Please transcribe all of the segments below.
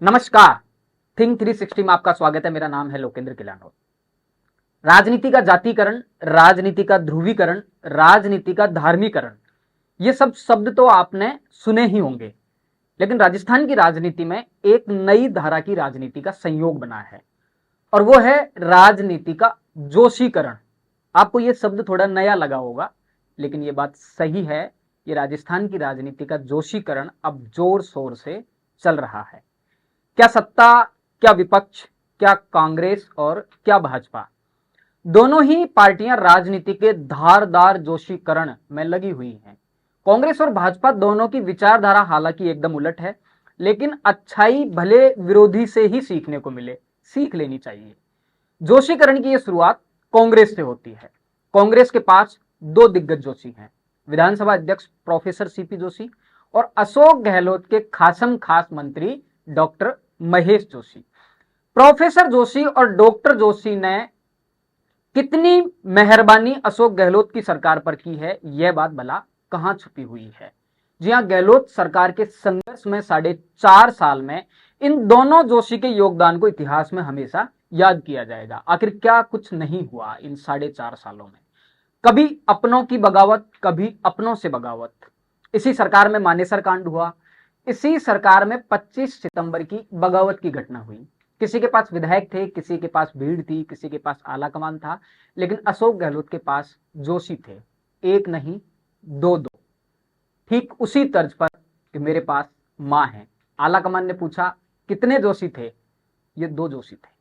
नमस्कार। थिंक 360 में आपका स्वागत है। मेरा नाम है लोकेंद्र किलानौर। राजनीति का जातीकरण, राजनीति का ध्रुवीकरण, राजनीति का धार्मीकरण, ये सब शब्द तो आपने सुने ही होंगे, लेकिन राजस्थान की राजनीति में एक नई धारा की राजनीति का संयोग बना है और वो है राजनीति का जोशीकरण। आपको ये शब्द थोड़ा नया लगा होगा, लेकिन ये बात सही है। ये राजस्थान की राजनीति का जोशीकरण अब जोर शोर से चल रहा है। क्या सत्ता, क्या विपक्ष, क्या कांग्रेस और क्या भाजपा, दोनों ही पार्टियां राजनीति के धारदार जोशीकरण में लगी हुई हैं। कांग्रेस और भाजपा दोनों की विचारधारा हालांकि एकदम उलट है, लेकिन अच्छाई भले विरोधी से ही सीखने को मिले, सीख लेनी चाहिए। जोशीकरण की यह शुरुआत कांग्रेस से होती है। कांग्रेस के पास दो दिग्गज जोशी हैं, विधानसभा अध्यक्ष प्रोफेसर सीपी जोशी और अशोक गहलोत के खासम खास मंत्री डॉक्टर महेश जोशी। प्रोफेसर जोशी और डॉक्टर जोशी ने कितनी मेहरबानी अशोक गहलोत की सरकार पर की है, यह बात भला कहां छुपी हुई है। जी हां, गहलोत सरकार के संघर्ष में 4.5 साल में इन दोनों जोशी के योगदान को इतिहास में हमेशा याद किया जाएगा। आखिर क्या कुछ नहीं हुआ इन 4.5 सालों में। कभी अपनों की बगावत, कभी अपनों से बगावत। इसी सरकार में मानेसर कांड हुआ, इसी सरकार में 25 सितंबर की बगावत की घटना हुई। किसी के पास विधायक थे, किसी के पास भीड़ थी, किसी के पास आला कमान था, लेकिन अशोक गहलोत के पास जोशी थे, एक नहीं दो दो। ठीक उसी तर्ज पर कि मेरे पास मां है। आला कमान ने पूछा कितने जोशी थे, ये 2 जोशी थे।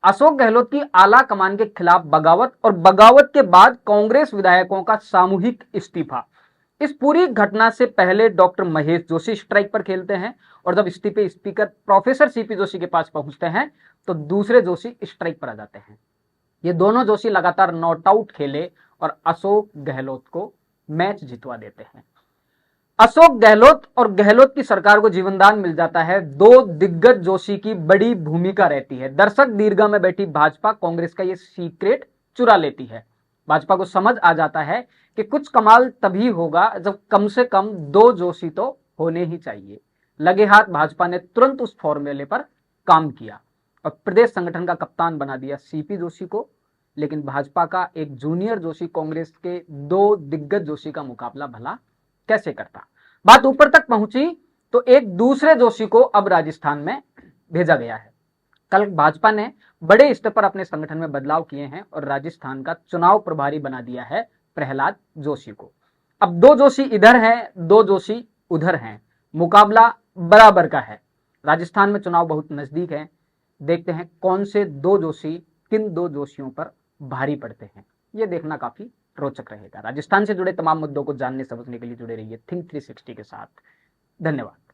अशोक गहलोत की आला कमान के खिलाफ बगावत और बगावत के बाद कांग्रेस विधायकों का सामूहिक इस्तीफा। इस पूरी घटना से पहले डॉक्टर महेश जोशी स्ट्राइक पर खेलते हैं और जब इस्तीफे स्पीकर प्रोफेसर सीपी जोशी के पास पहुंचते हैं तो दूसरे जोशी स्ट्राइक पर आ जाते हैं। ये दोनों जोशी लगातार नॉट आउट खेले और अशोक गहलोत को मैच जितवा देते हैं। अशोक गहलोत और गहलोत की सरकार को जीवनदान मिल जाता है। 2 दिग्गज जोशी की बड़ी भूमिका रहती है। दर्शक दीर्घा में बैठी भाजपा कांग्रेस का ये सीक्रेट चुरा लेती है। भाजपा को समझ आ जाता है कि कुछ कमाल तभी होगा जब कम से कम 2 जोशी तो होने ही चाहिए। लगे हाथ भाजपा ने तुरंत उस फॉर्मूले पर काम किया और प्रदेश संगठन का कप्तान बना दिया सीपी जोशी को। लेकिन भाजपा का एक जूनियर जोशी कांग्रेस के 2 दिग्गज जोशी का मुकाबला भला कैसे करता। बात ऊपर तक पहुंची तो एक दूसरे जोशी को अब राजस्थान में भेजा गया है। कल भाजपा ने बड़े स्तर पर अपने संगठन में बदलाव किए हैं और राजस्थान का चुनाव प्रभारी बना दिया है प्रहलाद जोशी को। अब 2 जोशी इधर हैं, 2 जोशी उधर हैं, मुकाबला बराबर का है। राजस्थान में चुनाव बहुत नजदीक है। देखते हैं कौन से 2 जोशी किन 2 जोशियों पर भारी पड़ते हैं। यह देखना काफी रोचक रहेगा। राजस्थान से जुड़े तमाम मुद्दों को जानने समझने के लिए जुड़े रहिए थिंक 360 के साथ। धन्यवाद।